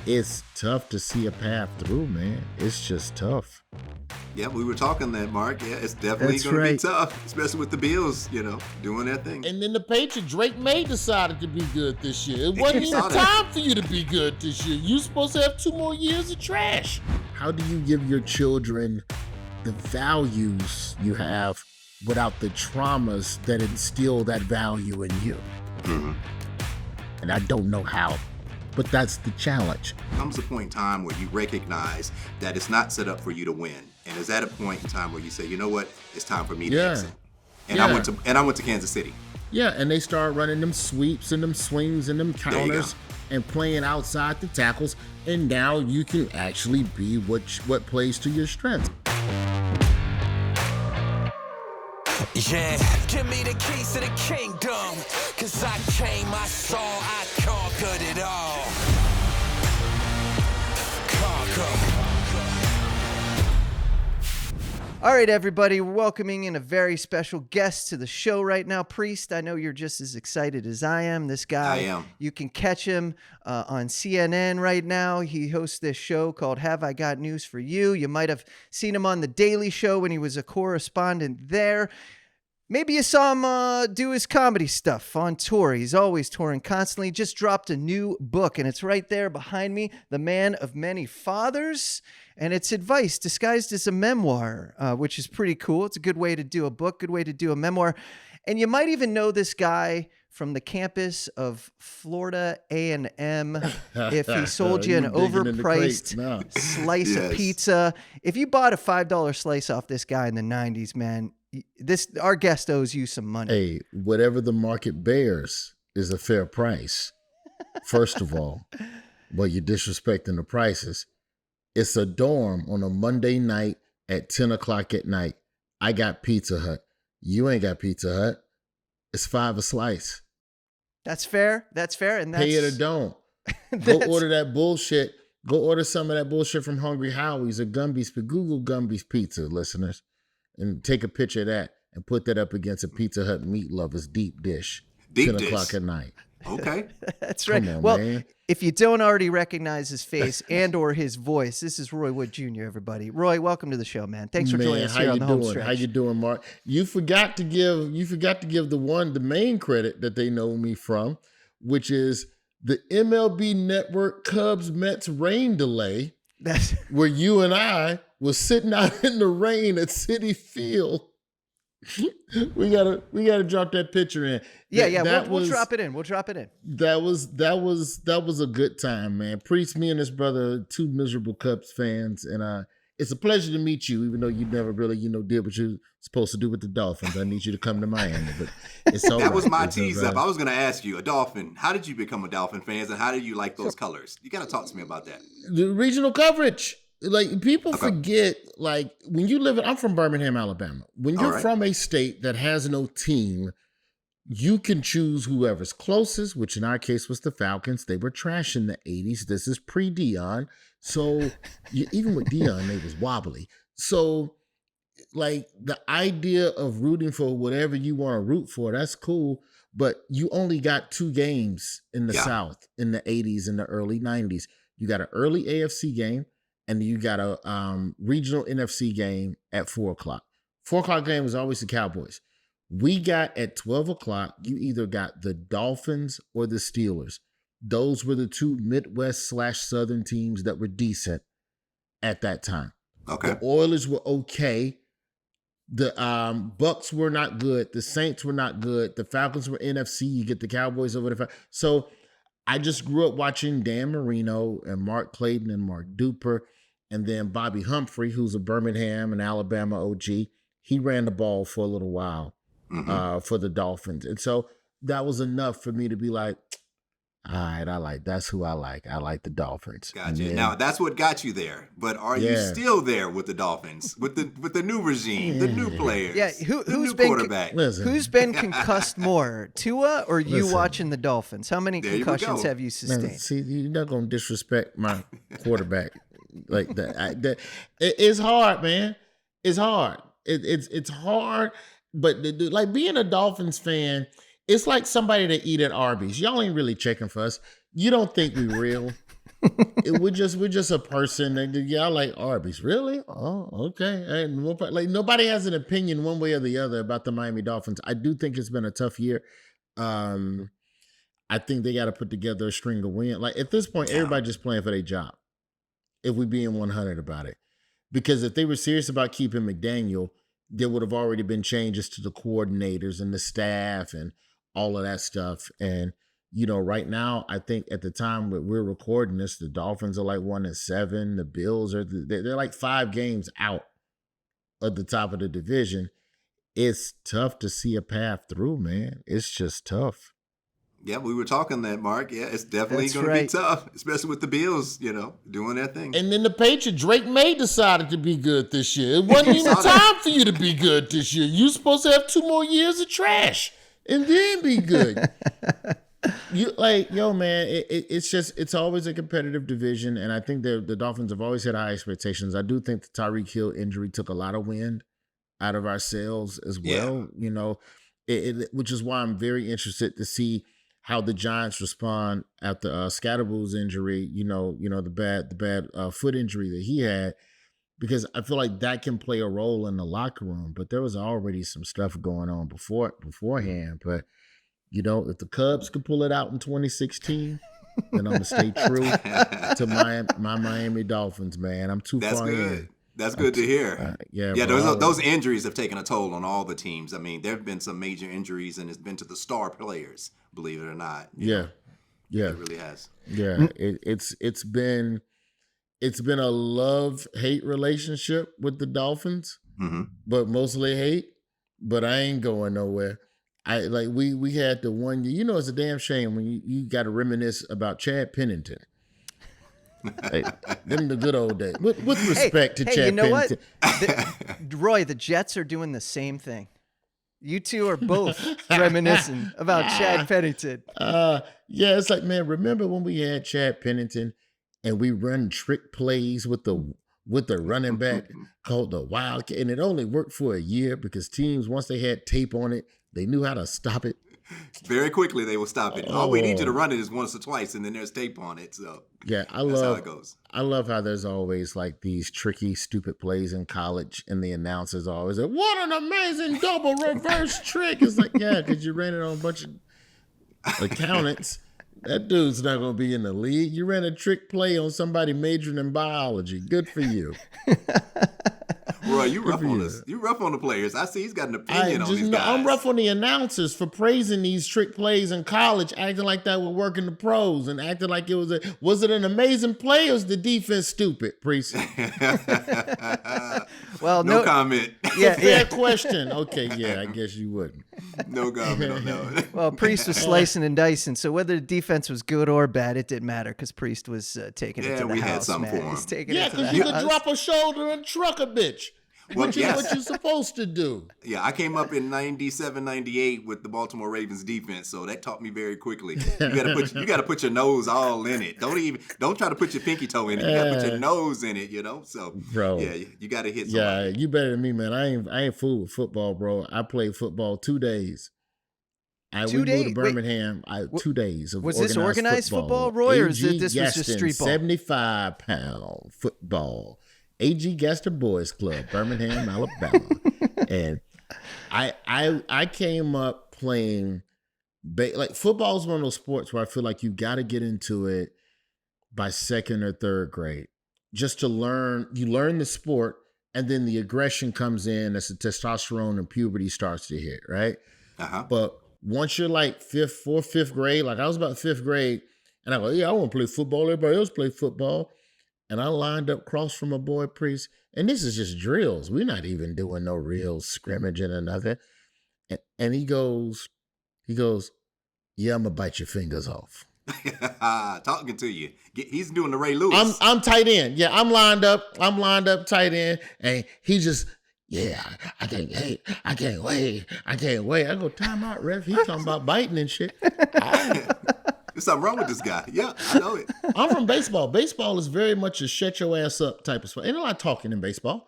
it's tough to see a path through, man. It's just tough. Yeah, we were talking that, Mark. Yeah, it's definitely going to be tough, especially with the Bills, doing their thing. And then the Patriots, Drake May decided to be good this year. It wasn't even time for you to be good this year. You're supposed to have 2 more years of trash. How do you give your children the values you have without the traumas that instill that value in you? Mm-hmm. And I don't know how, but that's the challenge. Comes a point in time where you recognize that it's not set up for you to win. And is that a point in time where you say, you know what, it's time for me to exit? And I went to Kansas City. Yeah, and they started running them sweeps and them swings and them counters and playing outside the tackles. And now you can actually be what plays to your strengths. Yeah, give me the keys to the kingdom, 'cause I came, I saw, I conquered it all. All right, everybody, we're welcoming in a very special guest to the show right now. Priest, I know you're just as excited as I am. This guy, I am. You can catch him on CNN right now. He hosts this show called Have I Got News for You? You might have seen him on The Daily Show when he was a correspondent there. Maybe you saw him do his comedy stuff on tour. He's always touring constantly. Just dropped a new book, and it's right there behind me, The Man of Many Fathers. And it's advice disguised as a memoir, which is pretty cool. It's a good way to do a book, good way to do a memoir. And you might even know this guy from the campus of Florida A&M if he sold you an overpriced slice of pizza. If you bought a $5 slice off this guy in the 90s, man, our guest owes you some money. Hey, whatever the market bears is a fair price, first of all. But you're disrespecting the prices. It's a dorm on a Monday night at 10 o'clock at night. I got Pizza Hut. You ain't got Pizza Hut. It's $5 a slice. That's fair. That's fair. And that's... Pay it or don't. Go order that bullshit. Go order some of that bullshit from Hungry Howie's or Gumby's. Google Gumby's Pizza, listeners, and take a picture of that and put that up against a Pizza Hut meat lovers deep dish. 10 o'clock at night. Okay. That's right. On, well, man. If you don't already recognize his face and or his voice, this is Roy Wood Jr., everybody. Roy, welcome to the show, man. Thanks for joining us here on the home stretch. How you doing, Mark? You forgot to give the main credit that they know me from, which is the MLB Network Cubs Mets rain delay. That's where you and I was sitting out in the rain at Citi Field. we gotta drop that picture in. We'll drop it in. That was a good time, man. Priest, me and his brother, 2 miserable Cubs fans, and it's a pleasure to meet you, even though you never really, did what you're supposed to do with the Dolphins. I need you to come to Miami, but it's all that right. was my tease up. I was going to ask you, a Dolphin. How did you become a Dolphin fan, and how did you like those colors? You got to talk to me about that. The regional coverage. Like, people forget, like, when you I'm from Birmingham, Alabama. When you're from a state that has no team, you can choose whoever's closest, which in our case was the Falcons. They were trash in the 80s. This is pre-Deion. So even with Deion, they was wobbly. So, like, the idea of rooting for whatever you want to root for, that's cool. But you only got 2 games in the South in the 80s and the early 90s. You got an early AFC game, and you got a regional NFC game at 4 o'clock. 4 o'clock game was always the Cowboys. We got at 12 o'clock, you either got the Dolphins or the Steelers. Those were the 2 Midwest/Southern teams that were decent at that time. Okay. The Oilers were okay. The Bucks were not good. The Saints were not good. The Falcons were NFC. You get the Cowboys over the Falcons. So I just grew up watching Dan Marino and Mark Clayton and Mark Duper. And then Bobby Humphrey, who's a Birmingham and Alabama OG, he ran the ball for a little while for the Dolphins. And so that was enough for me to be like, all right, that's who I like. I like the Dolphins. Gotcha. Now, that's what got you there. But are you still there with the Dolphins, with the new regime, the new players, who's been quarterback? Who's been concussed more, Tua or you watching the Dolphins? How many concussions have you sustained? Man, see, you're not going to disrespect my quarterback like that. It's hard, man. It's hard. It's hard. But like being a Dolphins fan, it's like somebody that eat at Arby's. Y'all ain't really checking for us. You don't think we real. we're just a person. I like Arby's. Really? Oh, okay. And like nobody has an opinion one way or the other about the Miami Dolphins. I do think it's been a tough year. I think they got to put together a string of wins. Like at this point, everybody just playing for their job. If we being 100 about it, because if they were serious about keeping McDaniel, there would have already been changes to the coordinators and the staff and all of that stuff. And right now, I think at the time that we're recording this, the Dolphins are like 1-7. The Bills they're like 5 games out of the top of the division. It's tough to see a path through, man. It's just tough. Yeah, we were talking that, Mark. Yeah, it's definitely going to be tough, especially with the Bills, doing their thing. And then the Patriots, Drake May decided to be good this year. It wasn't even time for you to be good this year. You're supposed to have 2 more years of trash and then be good. It's always a competitive division, and I think the Dolphins have always had high expectations. I do think the Tyreek Hill injury took a lot of wind out of our sails as well, which is why I'm very interested to see how the Giants respond after Scatterboo's injury, the bad foot injury that he had, because I feel like that can play a role in the locker room. But there was already some stuff going on beforehand. But, if the Cubs could pull it out in 2016, then I'm going to stay true to my Miami Dolphins, man. I'm too far in. That's good to hear. Those injuries have taken a toll on all the teams. I mean, there have been some major injuries, and it's been to the star players, believe it or not. Yeah. It really has. Yeah, it's been a love-hate relationship with the Dolphins, but mostly hate. But I ain't going nowhere. We had the one year. It's a damn shame when you got to reminisce about Chad Pennington. Them the good old days. With respect to Chad Pennington. What? Roy, the Jets are doing the same thing. You two are both reminiscing about Chad Pennington. It's like, man, remember when we had Chad Pennington and we run trick plays with the running back called the Wildcat, and it only worked for a year because teams, once they had tape on it, they knew how to stop it. Very quickly they will stop it. All we need you to run it is once or twice, and then there's tape on it. So that's how it goes. I love how there's always like these tricky, stupid plays in college, and the announcers are always like, "What an amazing double reverse trick!" It's like, yeah, because you ran it on a bunch of accountants. That dude's not going to be in the league. You ran a trick play on somebody majoring in biology. Good for you. Roy, you rough on us. You rough on the players. I see he's got an opinion on these guys. I'm rough on the announcers for praising these trick plays in college, acting like that would work in the pros, and acting like it was it an amazing play or was the defense stupid, Priest? Well, no comment. Yeah, fair question. Okay, yeah, I guess you wouldn't. No comment on that. Well, Priest was slicing and dicing, so whether the defense was good or bad, it didn't matter because Priest was taking it to the house. Yeah, we had something for him. Because you could drop a shoulder and truck a bitch. What you're supposed to do. Yeah, I came up in 97, 98 with the Baltimore Ravens defense, so that taught me very quickly. You gotta put your nose all in it. Don't try to put your pinky toe in it. You gotta put your nose in it, So bro, yeah, you gotta hit somebody. Yeah, you better than me, man. I ain't fooled with football, bro. I played football 2 days. We moved to Birmingham. 2 days of was this organized football, Roy, or is this was just street ball? 75-pound football. A.G. Gaster Boys Club, Birmingham, Alabama. And I came up playing, like football is one of those sports where I feel like you got to get into it by 2nd or 3rd grade just to learn. You learn the sport, and then the aggression comes in as the testosterone and puberty starts to hit, right? But once you're like 5th grade, like I was about 5th grade, and I go, yeah, I want to play football. Everybody else play football. And I lined up across from a boy, Priest, and this is just drills. We're not even doing no real scrimmaging or nothing. And he goes, yeah, I'm gonna bite your fingers off. Talking to you. He's doing the Ray Lewis. I'm tight end. Yeah, I'm lined up tight end, and he just, yeah, I can't wait. I go, time out, ref. He talking about biting and shit. There's something wrong with this guy. Yeah, I know it. I'm from baseball. Baseball is very much a shut your ass up type of sport. Ain't a lot of talking in baseball.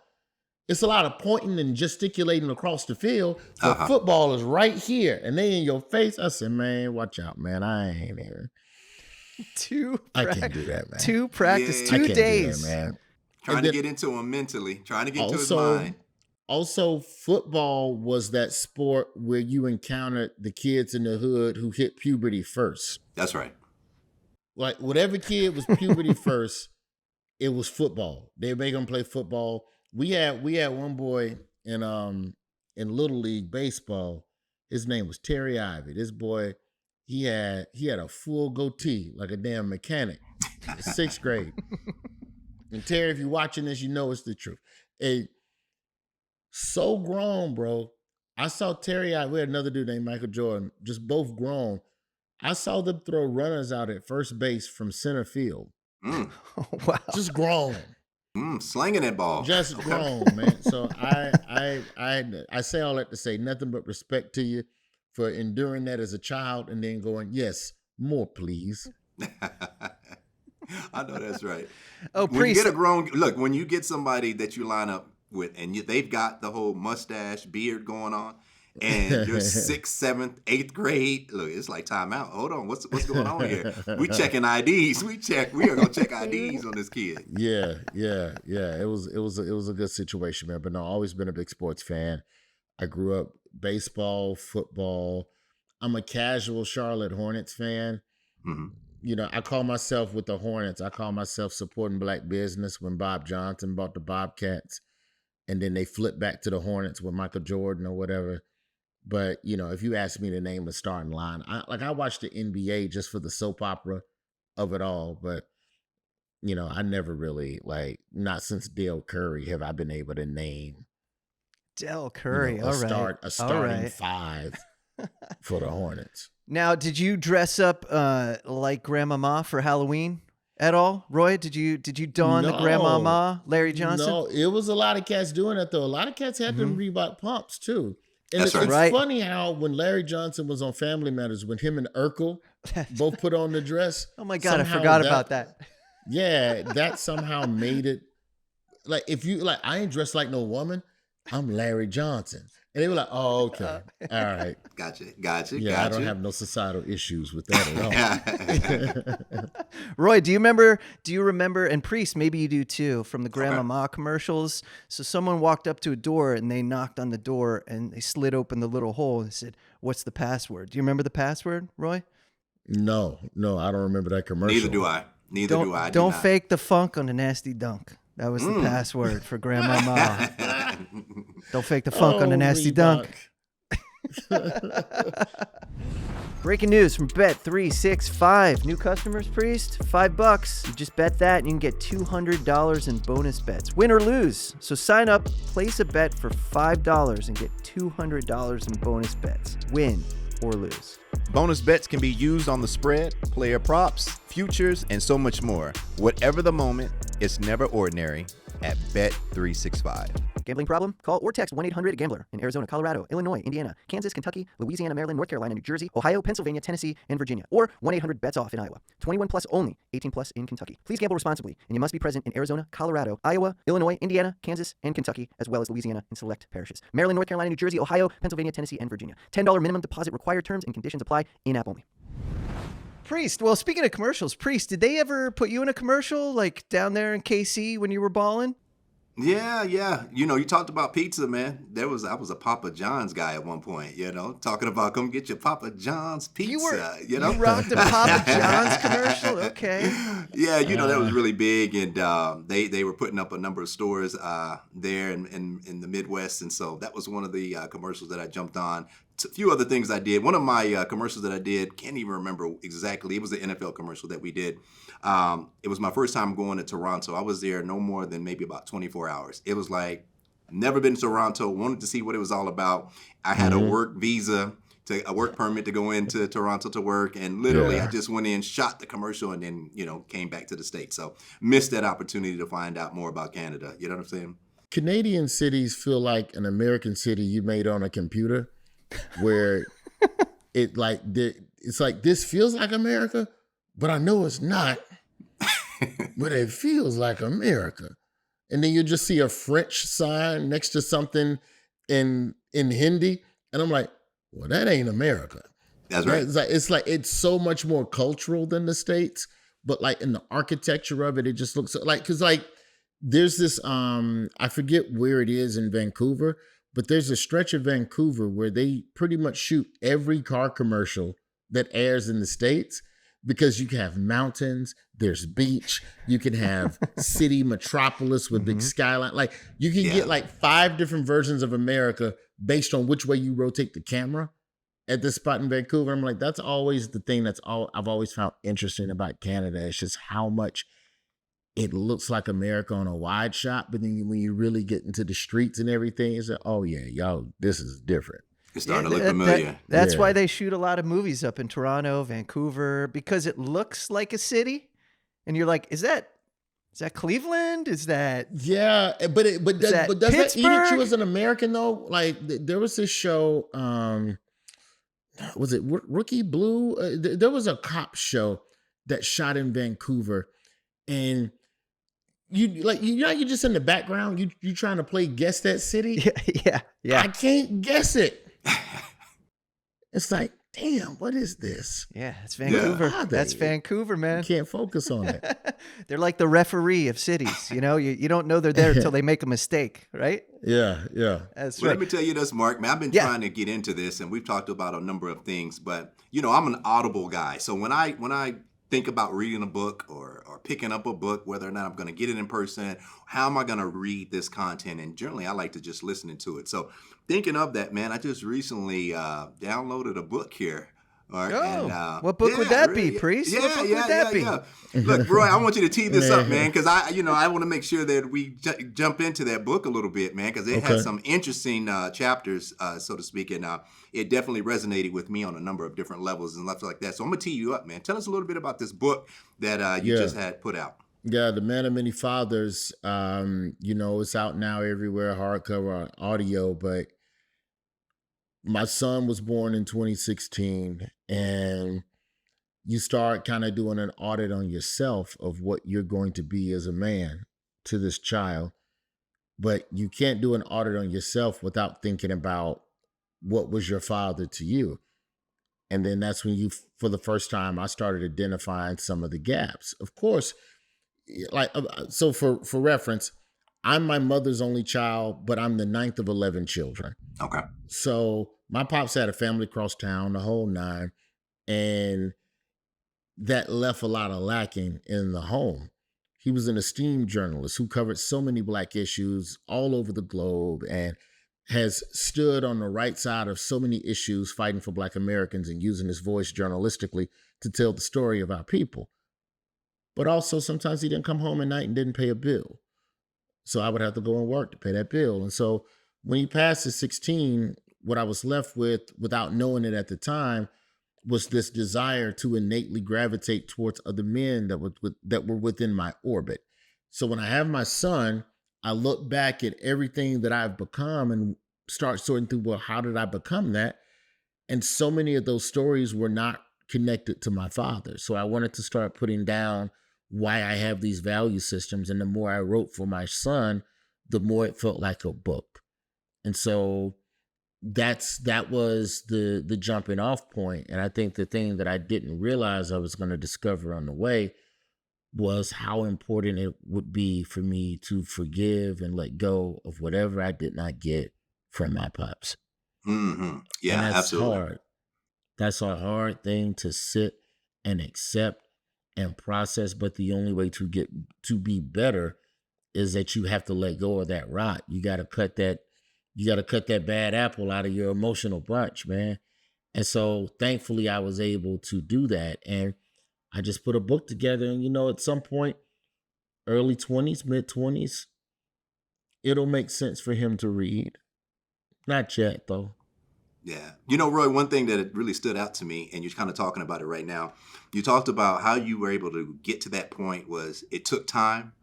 It's a lot of pointing and gesticulating across the field. But football is right here, and they in your face. I said, man, watch out, man. I ain't here. I can't do that, man. 2 practice, Yeah. 2 I can't do days. that, man. Trying to get into him mentally, trying to get into his mind. Also, football was that sport where you encountered the kids in the hood who hit puberty first. That's right. Like whatever kid was puberty first, it was football. They make them play football. We had one boy in Little League baseball. His name was Terry Ivy. This boy, he had a full goatee like a damn mechanic. 6th grade. And Terry, if you're watching this, you know it's the truth. So grown, bro. I saw Terry Ivy. We had another dude named Michael Jordan, just both grown. I saw them throw runners out at first base from center field. Mm. Oh, wow. Just grown. Slinging that ball. Just grown, man. So I say all that to say nothing but respect to you for enduring that as a child and then going, yes, more please. I know that's right. Oh, when Priest. you get when you get somebody that you line up with and they've got the whole mustache, beard going on, and you're 6th, 7th, 8th grade. Look, it's like time out. Hold on, what's going on here? We checking IDs. We are gonna check IDs on this kid. Yeah. It was a good situation, man. But no, always been a big sports fan. I grew up baseball, football. I'm a casual Charlotte Hornets fan. Mm-hmm. You know, I call myself with the Hornets. I call myself supporting black business when Bob Johnson bought the Bobcats, and then they flipped back to the Hornets with Michael Jordan or whatever. But, you know, if you ask me to name the starting line, I watched the NBA just for the soap opera of it all. But, you know, I never really, not since Dale Curry have I been able to name Del Curry, a starting 5 for the Hornets. Now, did you dress up like Grandmama for Halloween at all, Roy? Did you don the Grandmama, Larry Johnson? No, it was a lot of cats doing that though. A lot of cats had them Reebok pumps too. And That's it's right. funny how when Larry Johnson was on Family Matters, when him and Urkel both put on the dress. Oh my God, I forgot about that. Yeah, that somehow made it like if you I ain't dressed like no woman. I'm Larry Johnson. And they were like, oh, okay. All right. Gotcha. Yeah, I don't have no societal issues with that at all. Roy, do you remember, and Priest, maybe you do too, from the Grandmama commercials? So someone walked up to a door and they knocked on the door and they slid open the little hole and said, what's the password? Do you remember the password, Roy? No, I don't remember that commercial. Neither do I. Don't fake the funk on the nasty dunk. That was the password for Grandmama. Don't fake the funk on the nasty Reebok. dunk. Breaking news from Bet365. New customers, Priest, $5. You just bet that and you can get $200 in bonus bets. Win or lose. So sign up, place a bet for $5 and get $200 in bonus bets. Win or lose. Bonus bets can be used on the spread, player props, futures, and so much more. Whatever the moment, it's never ordinary at Bet365. Gambling problem? Call or text 1-800-GAMBLER in Arizona, Colorado, Illinois, Indiana, Kansas, Kentucky, Louisiana, Maryland, North Carolina, New Jersey, Ohio, Pennsylvania, Tennessee, and Virginia. Or 1-800-BETS-OFF in Iowa. 21 plus only. 18 plus in Kentucky. Please gamble responsibly, and you must be present in Arizona, Colorado, Iowa, Illinois, Indiana, Kansas, and Kentucky, as well as Louisiana and select parishes. Maryland, North Carolina, New Jersey, Ohio, Pennsylvania, Tennessee, and Virginia. $10 minimum deposit required. Terms and conditions apply. In-app only. Priest, well, speaking of commercials, Priest, did they ever put you in a commercial like down there in KC when you were balling? Yeah. You know, you talked about pizza, man. I was a Papa John's guy at one point, you know, talking about come get your Papa John's pizza. You rocked a Papa John's commercial? Okay. Yeah, you know, that was really big. And they were putting up a number of stores there in the Midwest. And so that was one of the commercials that I jumped on. A few other things I did. One of my commercials that I did, can't even remember exactly. It was the NFL commercial that we did. It was my first time going to Toronto. I was there no more than maybe about 24 hours. It was like, never been to Toronto, wanted to see what it was all about. I had a work visa, a work permit to go into Toronto to work. And literally I just went in, shot the commercial, and then, you know, came back to the States. So missed that opportunity to find out more about Canada. You know what I'm saying? Canadian cities feel like an American city you made on a computer. Where it's like this feels like America, but I know it's not. But it feels like America. And then you just see a French sign next to something in Hindi, and I'm like, well, that ain't America. That's right. It's so much more cultural than the States, but like in the architecture of it, it just looks like, because like there's this I forget where it is in Vancouver, but there's a stretch of Vancouver where they pretty much shoot every car commercial that airs in the States, because you can have mountains, there's beach, you can have city metropolis with big skyline. Like you can get like 5 different versions of America based on which way you rotate the camera at this spot in Vancouver. I'm like, that's always the thing I've always found interesting about Canada. It's just how much it looks like America on a wide shot, but then when you really get into the streets and everything, it's like, oh yeah, y'all, this is different. It's starting to look familiar. That's why they shoot a lot of movies up in Toronto, Vancouver, because it looks like a city, and you're like, is that Cleveland? Is that does that eat at you as an American though? Like there was this show, was it Rookie Blue? There was a cop show that shot in Vancouver, and you're just in the background. You trying to play guess that city? Yeah. I can't guess it. It's like, damn, what is this? Yeah, it's Vancouver. Yeah. That's Vancouver, man. You can't focus on it. They're like the referee of cities. You know, you don't know they're there until they make a mistake, right? Yeah. That's Well, right. let me tell you this, Mark. Man, I've been trying to get into this, and we've talked about a number of things, but I'm an Audible guy. So when I think about reading a book or picking up a book, whether or not I'm going to get it in person, how am I going to read this content? And generally, I like to just listen to it. So thinking of that, man, I just recently downloaded a book here. All right, what book would that be, Priest? What book would that be? Look, Roy, I want you to tee this up, man, because I want to make sure that we jump into that book a little bit, man, because it has some interesting chapters, so to speak, and it definitely resonated with me on a number of different levels and stuff like that. So I'm gonna tee you up, man. Tell us a little bit about this book that you just had put out. Yeah, The Man of Many Fathers. It's out now everywhere, hardcover, audio, but my son was born in 2016, and you start kind of doing an audit on yourself of what you're going to be as a man to this child. But you can't do an audit on yourself without thinking about what was your father to you. And then that's when for the first time, I started identifying some of the gaps. Of course, so for reference, I'm my mother's only child, but I'm the 9th of 11 children. Okay. So my pops had a family across town, the whole 9, and that left a lot of lacking in the home. He was an esteemed journalist who covered so many Black issues all over the globe and has stood on the right side of so many issues, fighting for Black Americans and using his voice journalistically to tell the story of our people. But also sometimes he didn't come home at night and didn't pay a bill. So I would have to go and work to pay that bill. And so when he passed at 16, what I was left with, without knowing it at the time, was this desire to innately gravitate towards other men that were within my orbit. So when I have my son, I look back at everything that I've become and start sorting through, well, how did I become that? And so many of those stories were not connected to my father. So I wanted to start putting down why I have these value systems. And the more I wrote for my son, the more it felt like a book. And so that was the jumping off point. And I think the thing that I didn't realize I was going to discover on the way was how important it would be for me to forgive and let go of whatever I did not get from my pops. Mm-hmm. Yeah, and that's absolutely. hard. That's a hard thing to sit and accept and process. But the only way to be better is that you have to let go of that rot. You got to cut that bad apple out of your emotional bunch, man. And so thankfully I was able to do that. And I just put a book together, and at some point, early 20s, mid 20s, it'll make sense for him to read. Not yet, though. Yeah. Roy, one thing that really stood out to me, and you're kind of talking about it right now, you talked about how you were able to get to that point was it took time.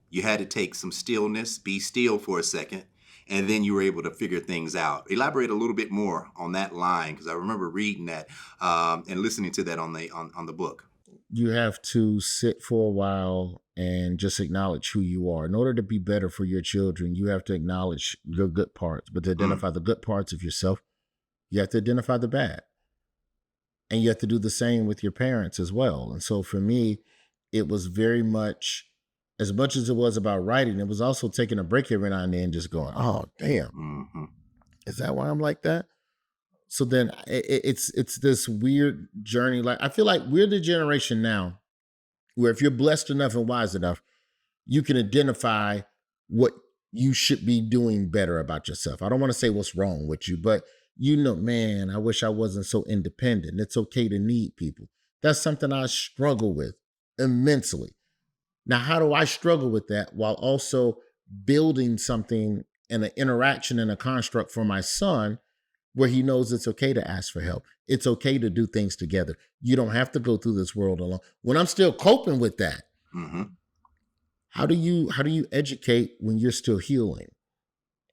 You had to take some stillness, be still for a second, and then you were able to figure things out. Elaborate a little bit more on that line, because I remember reading that and listening to that on the book. You have to sit for a while and just acknowledge who you are. In order to be better for your children, you have to acknowledge your good parts, but to identify the good parts of yourself, you have to identify the bad. And you have to do the same with your parents as well. And so for me, it was very much as it was about writing, it was also taking a break every now and then, just going, oh, damn, is that why I'm like that? So then it's this weird journey. Like, I feel like we're the generation now where if you're blessed enough and wise enough, you can identify what you should be doing better about yourself. I don't want to say what's wrong with you, but man, I wish I wasn't so independent. It's okay to need people. That's something I struggle with immensely. Now, how do I struggle with that while also building something and an interaction and a construct for my son where he knows it's okay to ask for help? It's okay to do things together. You don't have to go through this world alone. When I'm still coping with that, how do you educate when you're still healing?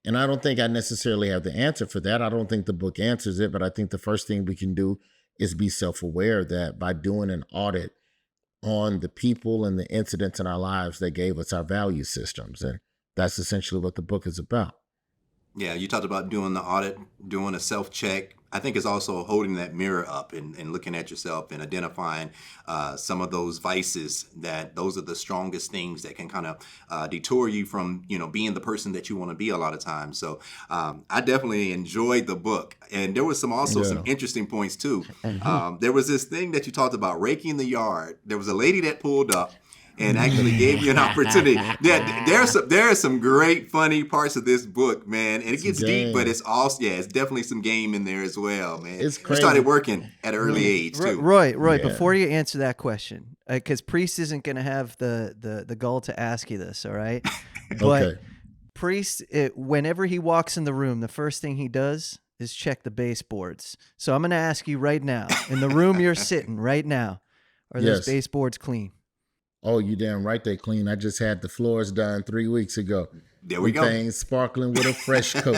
And I don't think I necessarily have the answer for that. I don't think the book answers it, but I think the first thing we can do is be self-aware that by doing an audit on the people and the incidents in our lives that gave us our value systems. And that's essentially what the book is about. Yeah, you talked about doing the audit, doing a self-check. I think it's also holding that mirror up and looking at yourself and identifying some of those vices, that those are the strongest things that can kind of detour you from, being the person that you want to be a lot of times. So I definitely enjoyed the book. And there was some interesting points too. There was this thing that you talked about, raking the yard. There was a lady that pulled up and actually gave you an opportunity. There are some great funny parts of this book, man. And it gets deep, but it's also, it's definitely some game in there as well, man. It's crazy. You started working at an early age too. Roy, before you answer that question, because Priest isn't going to have the gall to ask you this, all right? But Okay. Priest, whenever he walks in the room, the first thing he does is check the baseboards. So I'm going to ask you right now, in the room you're sitting right now, are those baseboards clean? Oh, you damn right they clean. I just had the floors done 3 weeks ago. There we go. Things sparkling with a fresh coat.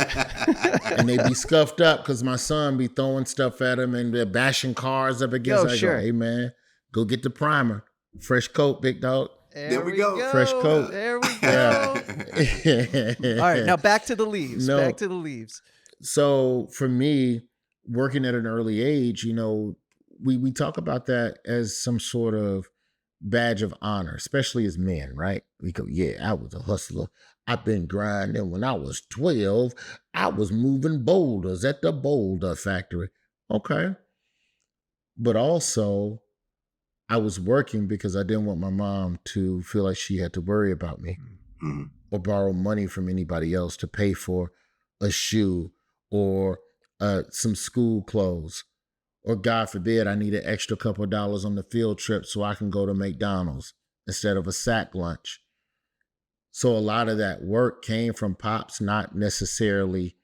And they be scuffed up because my son be throwing stuff at them and they're bashing cars up against. I go, hey, man, go get the primer. Fresh coat, big dog. There we go. Fresh coat. There we go. All right, now back to the leaves. Back to the leaves. So for me, working at an early age, we talk about that as some sort of badge of honor, especially as men, right? We go, I was a hustler. I've been grinding. When I was 12, I was moving boulders at the boulder factory. Okay. But also, I was working because I didn't want my mom to feel like she had to worry about me or borrow money from anybody else to pay for a shoe or some school clothes. Or God forbid, I need an extra couple of dollars on the field trip so I can go to McDonald's instead of a sack lunch. So a lot of that work came from Pops not necessarily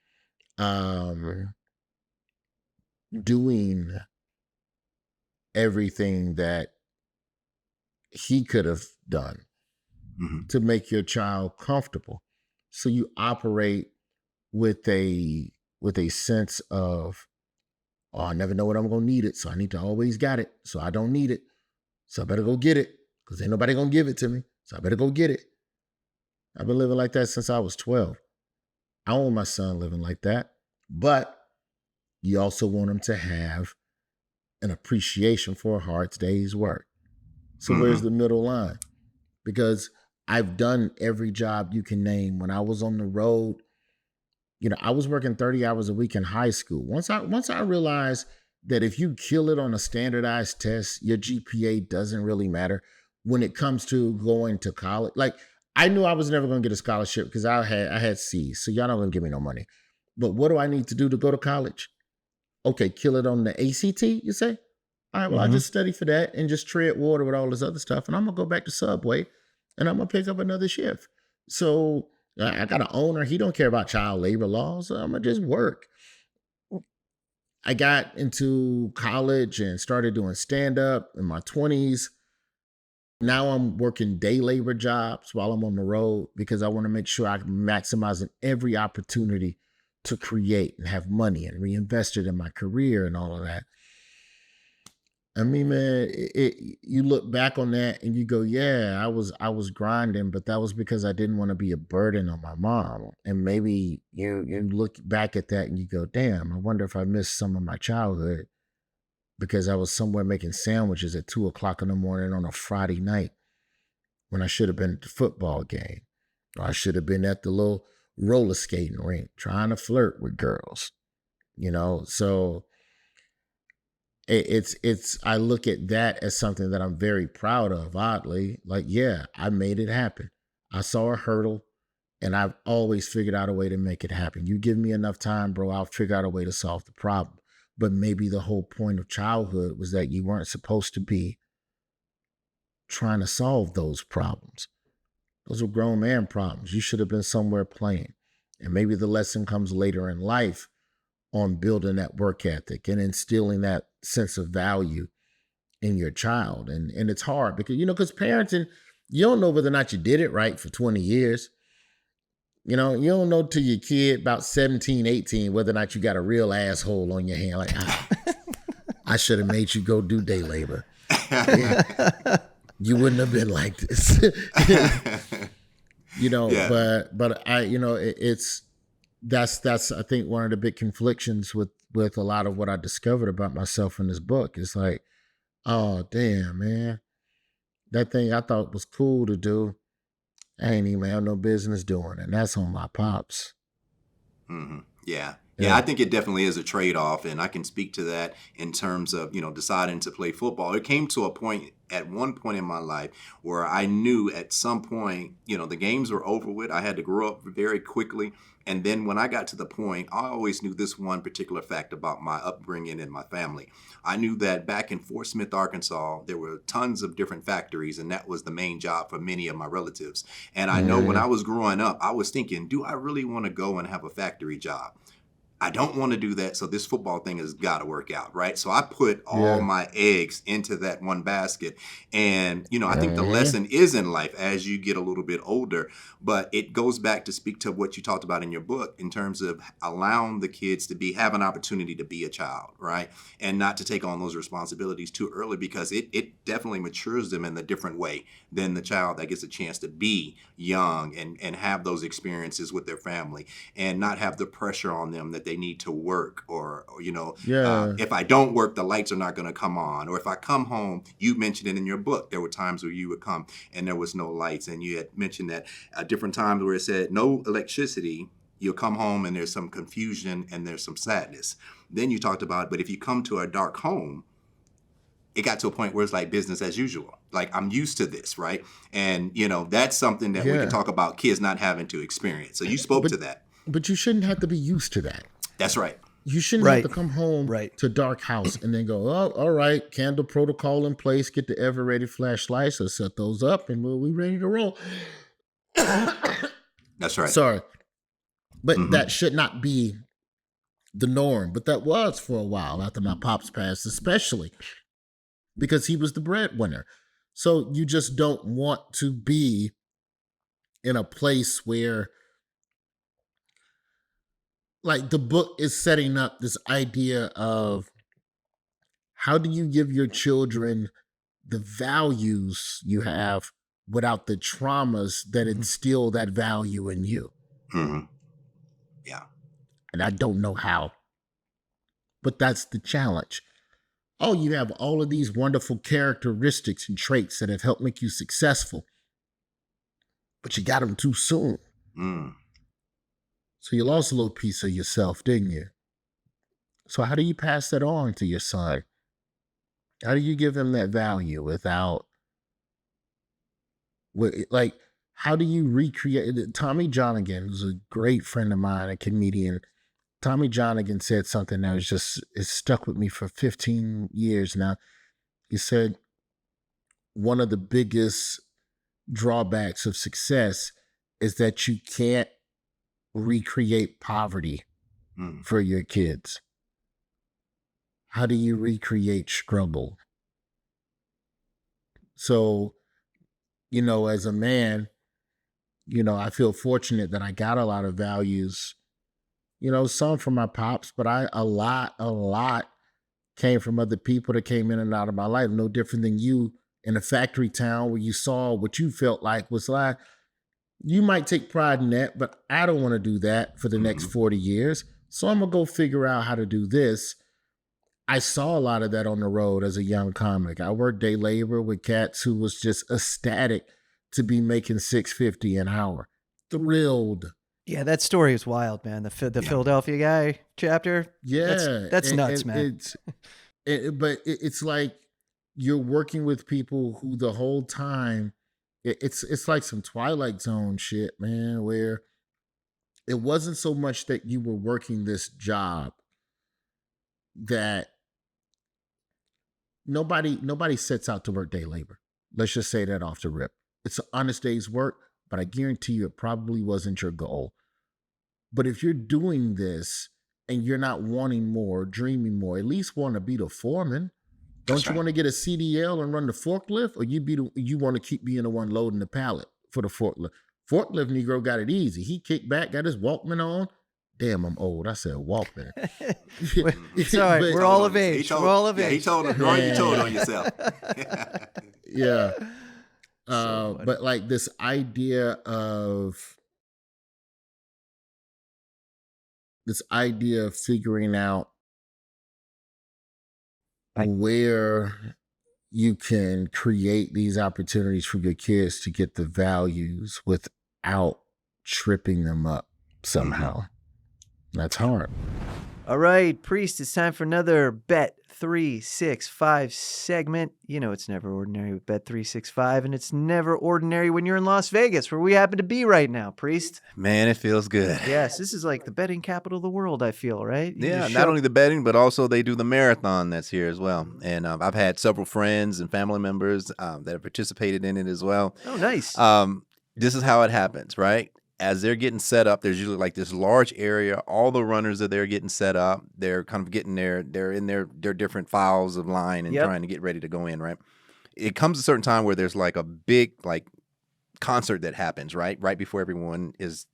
doing everything that he could have done to make your child comfortable. So you operate with a sense of, oh, I never know when I'm going to need it, so I need to always got it, so I don't need it. So I better go get it because ain't nobody going to give it to me, so I better go get it. I've been living like that since I was 12. I want my son living like that, but you also want him to have an appreciation for a hard day's work. So where's the middle line? Because I've done every job you can name. When I was on the road, I was working 30 hours a week in high school. Once I realized that if you kill it on a standardized test, your GPA doesn't really matter when it comes to going to college. Like, I knew I was never going to get a scholarship because I had C's, so y'all not going to give me no money. But what do I need to do to go to college? Okay, kill it on the ACT, you say? All right, well, I just study for that and just tread water with all this other stuff, and I'm going to go back to Subway, and I'm going to pick up another shift. So I got an owner. He don't care about child labor laws. So I'm going to just work. I got into college and started doing stand-up in my 20s. Now I'm working day labor jobs while I'm on the road because I want to make sure I'm maximizing every opportunity to create and have money and reinvest it in my career and all of that. I mean, man, you look back on that and you go, I was grinding, but that was because I didn't want to be a burden on my mom. And maybe you look back at that and you go, damn, I wonder if I missed some of my childhood because I was somewhere making sandwiches at 2:00 in the morning on a Friday night when I should have been at the football game, or I should have been at the little roller skating rink trying to flirt with girls, So it's I look at that as something that I'm very proud of, oddly. Like, yeah, I made it happen. I saw a hurdle and I've always figured out a way to make it happen. You give me enough time, bro, I'll figure out a way to solve the problem. But maybe the whole point of childhood was that you weren't supposed to be trying to solve those problems. Those were grown man problems. You should have been somewhere playing. And maybe the lesson comes later in life on building that work ethic and instilling that sense of value in your child. And it's hard because, because parenting, you don't know whether or not you did it right for 20 years. You don't know till your kid about 17, 18, whether or not you got a real asshole on your hand. Like, I should have made you go do day labor. Yeah. You wouldn't have been like this. Yeah. But that's I think one of the big conflictions with a lot of what I discovered about myself in this book. It's like, oh damn, man, that thing I thought was cool to do, I ain't even have no business doing, and that's on my pops. Mm-hmm. Yeah. Yeah, I think it definitely is a trade-off, and I can speak to that in terms of, deciding to play football. It came to a point at one point in my life where I knew at some point, the games were over with. I had to grow up very quickly. And then when I got to the point, I always knew this one particular fact about my upbringing and my family. I knew that back in Fort Smith, Arkansas, there were tons of different factories, and that was the main job for many of my relatives. And I know when I was growing up, I was thinking, do I really want to go and have a factory job? I don't want to do that, so this football thing has got to work out, right? So I put all my eggs into that one basket. And, I think the lesson is in life as you get a little bit older, but it goes back to speak to what you talked about in your book in terms of allowing the kids to have an opportunity to be a child, right? And not to take on those responsibilities too early, because it definitely matures them in a different way than the child that gets a chance to be young and have those experiences with their family and not have the pressure on them that they need to work or if I don't work, the lights are not going to come on. Or if I come home, you mentioned it in your book, there were times where you would come and there was no lights. And you had mentioned that at different times where it said no electricity, you'll come home and there's some confusion and there's some sadness. Then you talked about, but if you come to a dark home, it got to a point where it's like business as usual. Like, I'm used to this, right? And, that's something that we can talk about kids not having to experience. So you spoke to that. But you shouldn't have to be used to that. That's right. You shouldn't have to come home to dark house and then go, oh, all right, candle protocol in place, get the ever-ready flashlights, so set those up, and we're ready to roll. That's right. Sorry. But that should not be the norm. But that was for a while after my pops passed, especially because he was the breadwinner. So you just don't want to be in a place where, like, the book is setting up this idea of how do you give your children the values you have without the traumas that instill that value in you. Mm-hmm. Yeah. And I don't know how, but that's the challenge. Oh, you have all of these wonderful characteristics and traits that have helped make you successful, but you got them too soon. So you lost a little piece of yourself, didn't you? So how do you pass that on to your son? How do you give him that value without, like, how do you recreate? Tommy Johnigan, who's a great friend of mine, a comedian, Tommy Johnigan said something that was it's stuck with me for 15 years now. He said, one of the biggest drawbacks of success is that you can't recreate poverty for your kids. How do you recreate struggle? So, as a man, I feel fortunate that I got a lot of values, some from my pops, but a lot came from other people that came in and out of my life. No different than you in a factory town where you saw what you felt like was like, you might take pride in that, but I don't want to do that for the next 40 years. So I'm going to go figure out how to do this. I saw a lot of that on the road as a young comic. I worked day labor with cats who was just ecstatic to be making $6.50 an hour. Thrilled. Yeah, that story is wild, man. The Philadelphia guy chapter. Yeah. That's nuts, man. But it's like you're working with people who the whole time, it's like some Twilight Zone shit, man, where it wasn't so much that you were working this job that nobody sets out to work day labor. Let's just say that off the rip. It's an honest day's work, but I guarantee you it probably wasn't your goal. But if you're doing this and you're not wanting more, dreaming more, at least want to be the foreman. Don't you want to get a CDL and run the forklift, or you want to keep being the one loading the pallet for the forklift? Forklift Negro got it easy. He kicked back, got his Walkman on. Damn, I'm old. I said Walkman. It's all right. We're all of age. We're all of age. He told you told on yourself. Yeah. But like this idea of figuring out where you can create these opportunities for your kids to get the values without tripping them up somehow. That's hard. All right, Priest, it's time for another Bet 365 segment. You know it's never ordinary with Bet 365, and it's never ordinary when you're in Las Vegas, where we happen to be right now, Priest. Man, it feels good. Yes, this is like the betting capital of the world, I feel, right? Yeah, not only the betting, but also they do the marathon that's here as well. And I've had several friends and family members that have participated in it as well. Oh, nice. This is how it happens, right? As they're getting set up, there's usually like this large area. All the runners are there getting set up. They're kind of getting they're in their different files of line and trying to get ready to go in, right? It comes a certain time where there's like a big like concert that happens, right before everyone is,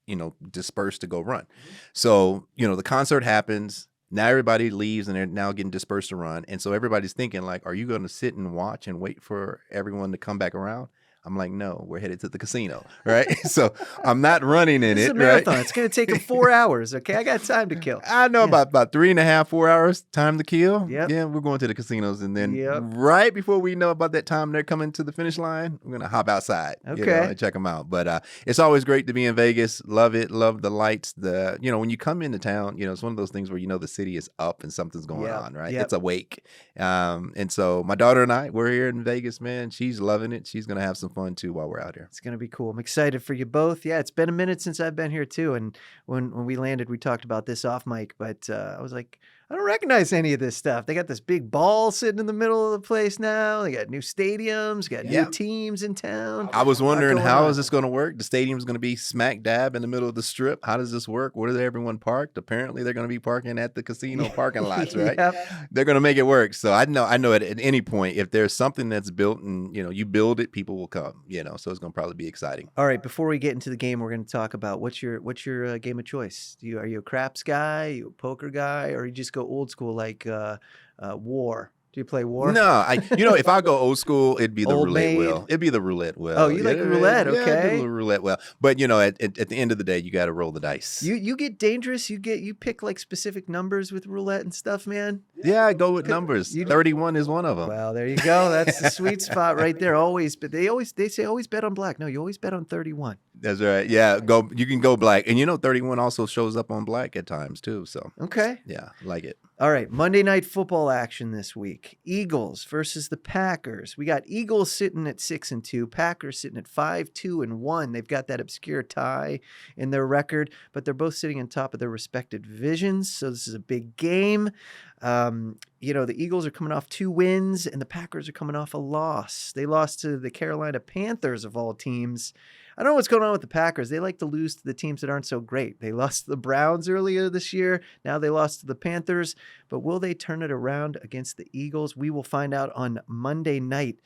dispersed to go run. So, the concert happens. Now everybody leaves and they're now getting dispersed to run. And so everybody's thinking like, are you going to sit and watch and wait for everyone to come back around? I'm like, no, we're headed to the casino, right? So I'm not running in this is it, a marathon. right? It's going to take them 4 hours, okay? I got time to kill. I know about 3.5, 4 hours time to kill. Yep. Yeah, we're going to the casinos. And then right before we know about that time they're coming to the finish line, we're going to hop outside and check them out. But it's always great to be in Vegas. Love it. Love the lights. When you come into town, it's one of those things where the city is up and something's going on, right? It's awake. And so my daughter and I, we're here in Vegas, man. She's loving it. She's going to have some fun too while we're out here. It's going to be cool. I'm excited for you both. Yeah, it's been a minute since I've been here too. And when we landed, we talked about this off mic, but I was like, I don't recognize any of this stuff. They got this big ball sitting in the middle of the place now. They got new stadiums, got new teams in town. I was wondering, how is this going to work? The stadium's going to be smack dab in the middle of the strip. How does this work? Where is everyone parked? Apparently, they're going to be parking at the casino parking lots, right? They're going to make it work. So I know at any point, if there's something that's built and, you build it, people will come, so it's going to probably be exciting. All right, before we get into the game, we're going to talk about what's your game of choice? Are you a craps guy? Are you a poker guy? Or you just go old school like war? Do you play war? No, if I go old school, it'd be the Old roulette Maid? wheel. It'd be the roulette wheel. Oh, you like roulette? Yeah, I Okay. do the roulette wheel. But at the end of the day, you got to roll the dice. You get dangerous. You pick like specific numbers with roulette and stuff, man. Yeah, I go with numbers. 31 is one of them. Well, there you go. That's the sweet spot right there. Always, but they say always bet on black. No, you always bet on 31. That's right. Yeah, you can go black, and 31 also shows up on black at times too. So okay, yeah, like it. All right, Monday Night Football action this week. Eagles versus the Packers. We got Eagles sitting at 6-2, Packers sitting at 5-2-1. They've got that obscure tie in their record, but they're both sitting on top of their respective divisions. So this is a big game. The Eagles are coming off 2 wins, and the Packers are coming off a loss. They lost to the Carolina Panthers of all teams. I don't know what's going on with the Packers. They like to lose to the teams that aren't so great. They lost to the Browns earlier this year. Now they lost to the Panthers. But will they turn it around against the Eagles? We will find out on Monday night.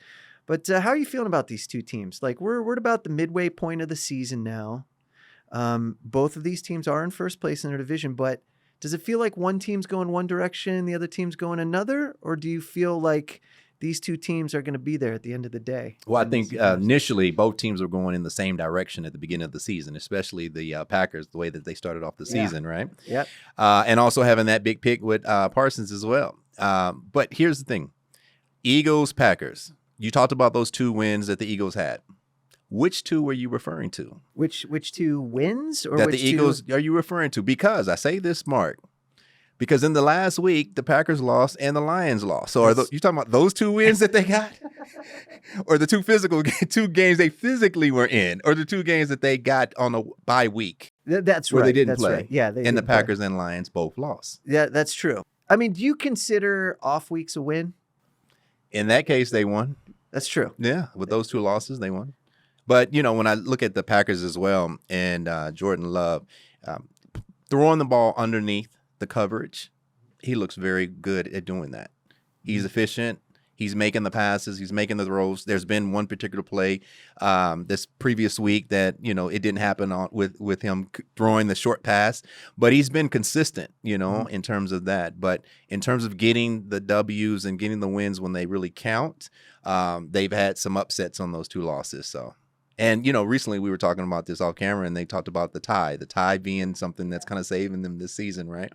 But how are you feeling about these two teams? Like we're at about the midway point of the season now. Both of these teams are in first place in their division, but does it feel like one team's going one direction, the other team's going another? Or do you feel like these two teams are going to be there at the end of the day? Well, I think initially both teams were going in the same direction at the beginning of the season, especially the Packers, the way that they started off the season, right? Yep. And also having that big pick with Parsons as well. But here's the thing. Eagles, Packers. You talked about those 2 wins that the Eagles had. Which 2 were you referring to? Which 2 wins or that which the Eagles are you referring to? Because I say this, Mark, because in the last week the Packers lost and the Lions lost. So are you talking about those 2 wins that they got, or the 2 games they physically were in, or the 2 games that they got on a bye week? That's where right. They didn't that's play. Right. Yeah, and the Packers and Lions both lost. Yeah, that's true. I mean, do you consider off weeks a win? In that case, they won. That's true. Yeah, with those 2 losses, they won. But, when I look at the Packers as well, and Jordan Love, throwing the ball underneath the coverage, he looks very good at doing that. He's efficient. He's making the passes. He's making the throws. There's been one particular play this previous week that, it didn't happen with him throwing the short pass, but he's been consistent, in terms of that. But in terms of getting the W's and getting the wins when they really count, they've had some upsets on those 2 losses. So. And, recently we were talking about this off camera, and they talked about the tie being something that's kind of saving them this season, right?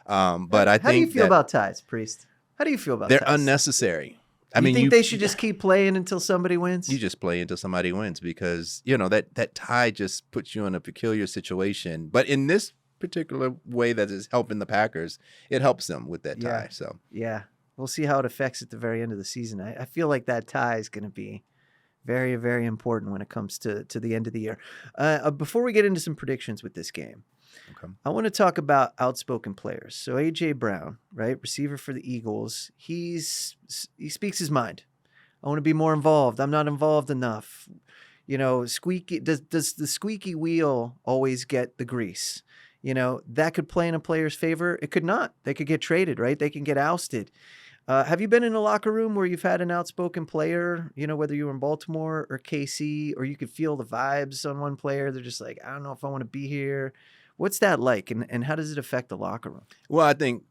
But I think how do you feel about ties, Priest? How do you feel about they're ties? Unnecessary. You think they should just keep playing until somebody wins? You just play until somebody wins because, that tie just puts you in a peculiar situation. But in this particular way that is helping the Packers, it helps them with that tie. So yeah, we'll see how it affects at the very end of the season. I feel like that tie is going to be very, very important when it comes to the end of the year. Before we get into some predictions with this game, okay, I want to talk about outspoken players. So A.J. Brown, right, receiver for the Eagles, he speaks his mind. I want to be more involved. I'm not involved enough. Squeaky. Does the squeaky wheel always get the grease? That could play in a player's favor. It could not. They could get traded, right? They can get ousted. Have you been in a locker room where you've had an outspoken player, whether you were in Baltimore or KC, or you could feel the vibes on one player? They're just like, I don't know if I want to be here. What's that like? And how does it affect the locker room? Well, I think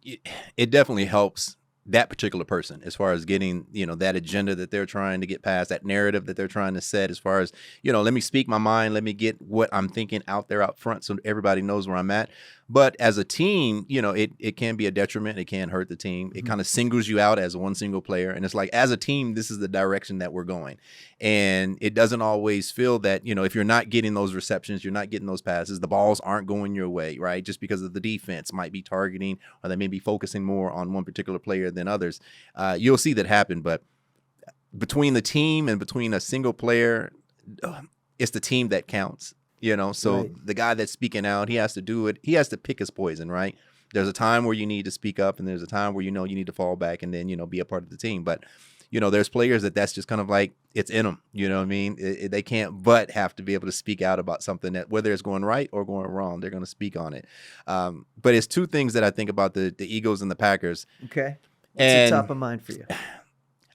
it definitely helps that particular person as far as getting, that agenda that they're trying to get past, that narrative that they're trying to set as far as, let me speak my mind. Let me get what I'm thinking out there out front so everybody knows where I'm at. But as a team, it can be a detriment. It can hurt the team. It kind of singles you out as one single player. And it's like, as a team, this is the direction that we're going. And it doesn't always feel that, if you're not getting those receptions, you're not getting those passes, the balls aren't going your way, right? Just because of the defense might be targeting, or they may be focusing more on one particular player than others. You'll see that happen. But between the team and between a single player, it's the team that counts. So right. The guy that's speaking out, he has to do it. He has to pick his poison, right? There's a time where you need to speak up, and there's a time where you need to fall back and then, be a part of the team. But, there's players that's just kind of like, it's in them, you know what I mean? They can't but have to be able to speak out about something that, whether it's going right or going wrong, they're going to speak on it. But it's 2 things that I think about the Eagles and the Packers. Okay. What's top of mind for you?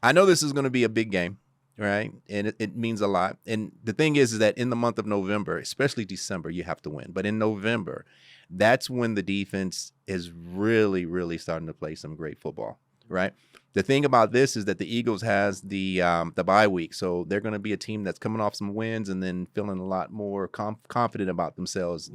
I know this is going to be a big game. Right. And it means a lot. And the thing is that in the month of November, especially December, you have to win. But in November, that's when the defense is really, really starting to play some great football. Right. The thing about this is that the Eagles has the bye week. So they're going to be a team that's coming off some wins and then feeling a lot more confident about themselves,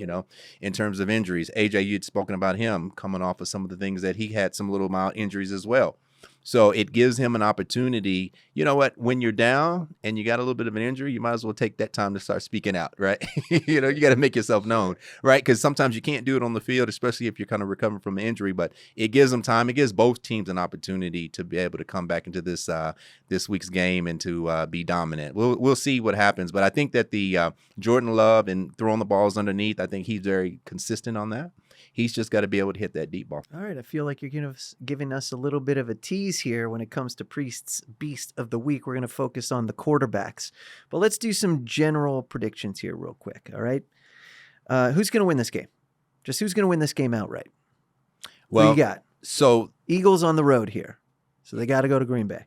in terms of injuries. AJ, you'd spoken about him coming off of some of the things that he had some little mild injuries as well. So it gives him an opportunity. You know what? When you're down and you got a little bit of an injury, you might as well take that time to start speaking out, right? You got to make yourself known, right? Because sometimes you can't do it on the field, especially if you're kind of recovering from an injury. But it gives them time. It gives both teams an opportunity to be able to come back into this week's game and to be dominant. We'll see what happens. But I think that the Jordan Love and throwing the balls underneath, I think he's very consistent on that. He's just got to be able to hit that deep ball. All right. I feel like you're giving us a little bit of a tease here when it comes to Priest's Beast of the Week. We're going to focus on the quarterbacks. But let's do some general predictions here real quick. All right. Who's going to win this game? Just who's going to win this game outright? Well, who you got? So Eagles on the road here. So they got to go to Green Bay.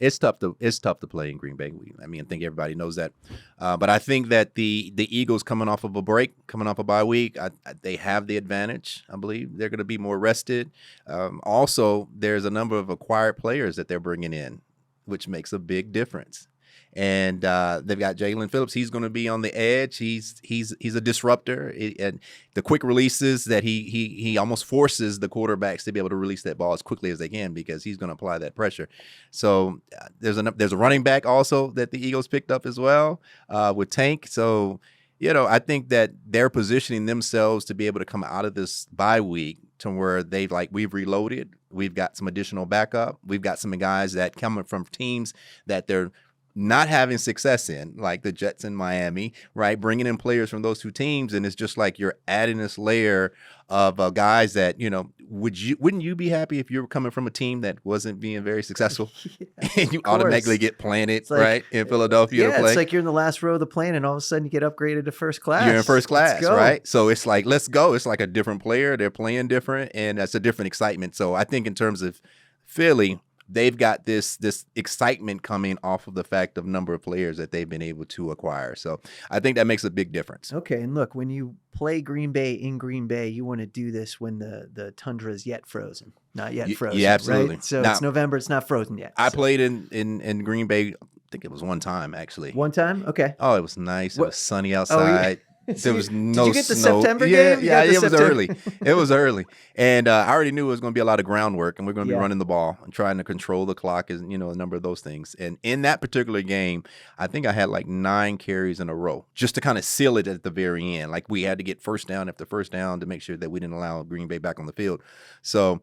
It's tough to play in Green Bay. I think everybody knows that. But I think that the Eagles coming off of a break, coming off a bye week, they have the advantage. I believe they're going to be more rested. Also, there's a number of acquired players that they're bringing in, which makes a big difference. And they've got Jalen Phillips. He's going to be on the edge. He's a disruptor. And the quick releases that he almost forces the quarterbacks to be able to release that ball as quickly as they can because he's going to apply that pressure. So there's a running back also that the Eagles picked up as well with Tank. So, I think that they're positioning themselves to be able to come out of this bye week to where we've reloaded. We've got some additional backup. We've got some guys that come from teams that they're not having success in, like the Jets in Miami, right? Bringing in players from those two teams, and it's just like you're adding this layer of guys that, wouldn't you be happy if you were coming from a team that wasn't being very successful and you automatically get planted, right, in Philadelphia to play? It's like you're in the last row of the plane and all of a sudden you get upgraded to first class. You're in first class, right? So it's like, let's go. It's like a different player. They're playing different, and that's a different excitement. So I think in terms of Philly, they've got this excitement coming off of the fact of number of players that they've been able to acquire. So I think that makes a big difference. Okay, and look, when you play Green Bay in Green Bay, you want to do this when the tundra is yet frozen, not yet frozen. Yeah, absolutely. Right? So now, it's November; it's not frozen yet. I played in Green Bay. I think it was one time actually. One time, okay. Oh, it was nice. It was sunny outside. There was no Did you get the snow. September game? Yeah, it was early. It was early. And I already knew it was going to be a lot of groundwork, and we're going to be running the ball and trying to control the clock, a number of those things. And in that particular game, I think I had like 9 carries in a row just to kind of seal it at the very end. Like we had to get first down after first down to make sure that we didn't allow Green Bay back on the field. So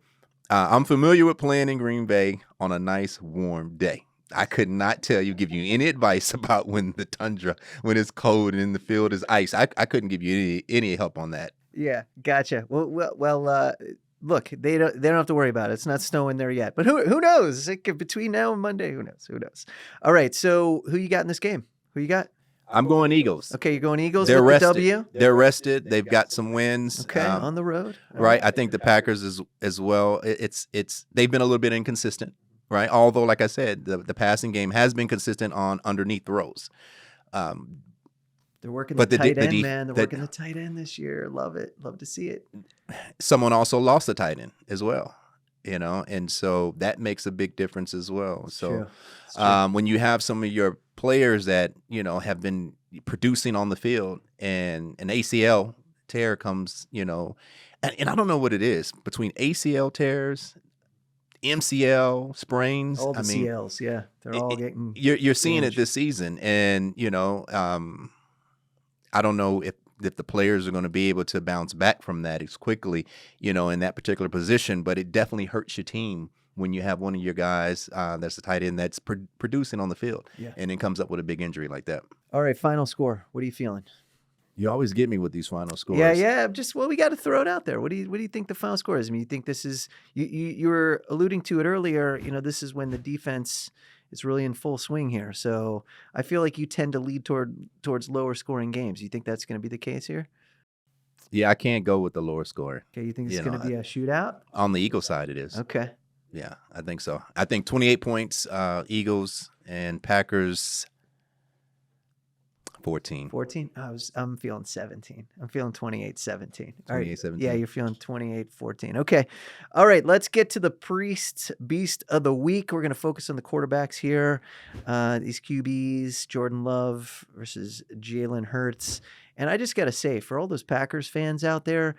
I'm familiar with playing in Green Bay on a nice warm day. I could not give you any advice about when it's cold and the field is ice. I couldn't give you any help on that. Yeah, gotcha. Well, look, they don't have to worry about it. It's not snowing there yet. But who knows? Between now and Monday, who knows? All right, so who you got in this game? Who you got? I'm going Eagles. Okay, you're going Eagles. They're with rested. the W. They're rested. They've got some wins. Okay, on the road. Right. I think the Packers as well. They've been a little bit inconsistent. Right. Although, like I said, the passing game has been consistent on underneath throws. They're working the tight end, man. They're working the tight end this year. Love it. Love to see it. Someone also lost the tight end as well, and so that makes a big difference as well. So when you have some of your players that, have been producing on the field and an ACL tear comes, and I don't know what it is between ACL tears, MCL sprains. All the CLs, yeah, they're all getting. You're seeing it this season, and I don't know if the players are going to be able to bounce back from that as quickly, in that particular position. But it definitely hurts your team when you have one of your guys that's a tight end that's producing on the field, and then comes up with a big injury like that. All right, final score. What are you feeling? You always get me with these final scores. Yeah. We got to throw it out there. What do you think the final score is? I mean, you think this is you were alluding to it earlier. This is when the defense is really in full swing here. So I feel like you tend to lead towards lower scoring games. You think that's going to be the case here? Yeah, I can't go with the lower score. Okay, you think it's going to be a shootout? On the Eagle side, it is. Okay. Yeah, I think so. I think 28 points, Eagles and Packers. 14. I'm feeling 17. I'm feeling 28-17. 28-17. Yeah, you're feeling 28-14. Okay. All right, let's get to the Beast of the Week. We're going to focus on the quarterbacks here. These QBs, Jordan Love versus Jalen Hurts. And I just got to say, for all those Packers fans out there,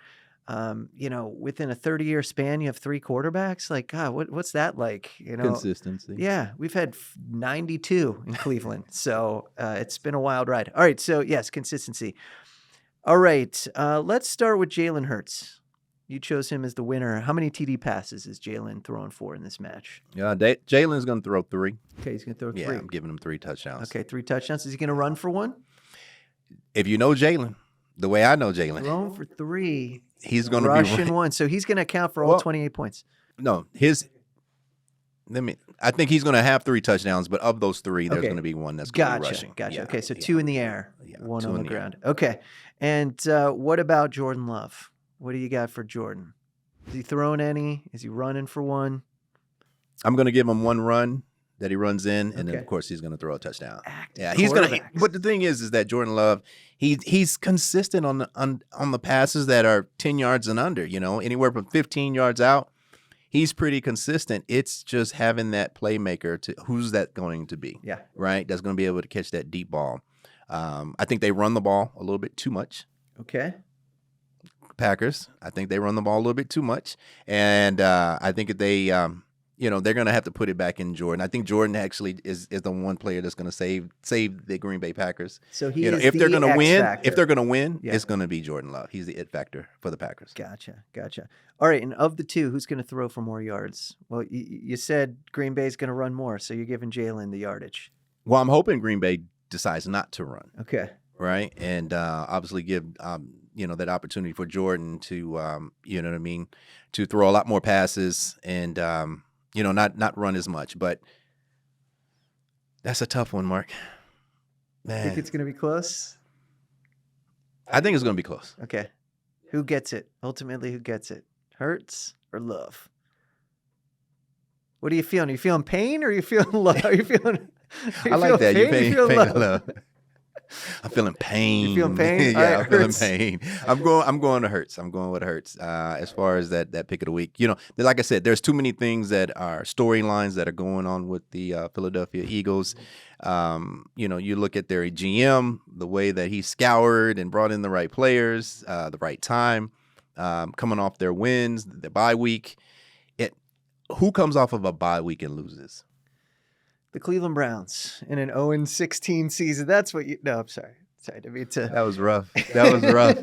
within a 30-year span, you have 3 quarterbacks. Like, God, what's that like? Consistency. Yeah, we've had 92 in Cleveland, so it's been a wild ride. All right, so yes, consistency. All right, let's start with Jalen Hurts. You chose him as the winner. How many TD passes is Jalen throwing for in this match? Yeah, Jalen's going to throw 3. Okay, he's going to throw 3. Yeah, I'm giving him 3 touchdowns. Okay, 3 touchdowns. Is he going to run for 1? If you know Jalen, the way I know Jalen, throwing for 3. He's going to be rushing 1, so he's going to account for all 28 points. No, I think he's going to have 3 touchdowns, but of those 3, there's going to be 1 that's going to be rushing. Gotcha. Yeah, okay, so 2 in the air, 1 on the ground. Air. Okay, and what about Jordan Love? What do you got for Jordan? Is he throwing any? Is he running for 1? I'm going to give him 1 run that he runs in, and then of course he's going to throw a touchdown. He's going to. But the thing is that Jordan Love, he's consistent on the passes that are 10 yards and under. Anywhere from 15 yards out, he's pretty consistent. It's just having that playmaker to who's that going to be? Yeah. Right? That's going to be able to catch that deep ball. I think they run the ball a little bit too much. Okay. Packers, I think they run the ball a little bit too much. And I think if they, they're going to have to put it back in Jordan. I think Jordan actually is the one player that's going to save the Green Bay Packers. So he is if they're the going to win, X-factor. if they're going to win, Yeah. it's going to be Jordan Love. He's the it factor for the Packers. Gotcha. All right, and of the two, who's going to throw for more yards? Well, you said Green Bay's going to run more, so you're giving Jalen the yardage. Well, I'm hoping Green Bay decides not to run. Okay. Right, and obviously give that opportunity for Jordan to to throw a lot more passes and not run as much. But that's a tough one, Mark. Man, Think it's going to be close? I think it's going to be close. Okay. Who gets it? Ultimately, who gets it? Hurts or Love? What are you feeling? Are you feeling pain or are you feeling love? Are you feeling? I like that. You're pain? feeling love? love. I'm feeling pain. You feeling pain? Yeah, Right, I'm feeling Hurts. pain. I'm going to Hurts. I'm going with Hurts. As far as that pick of the week, like I said, there's too many things that are storylines that are going on with the Philadelphia Eagles. You look at their GM, the way that he scoured and brought in the right players, the right time, coming off their wins, the bye week. Who comes off of a bye week and loses? The Cleveland Browns in an 0-16 season. That's what you. No, I'm sorry. Sorry to be That was rough. That was rough.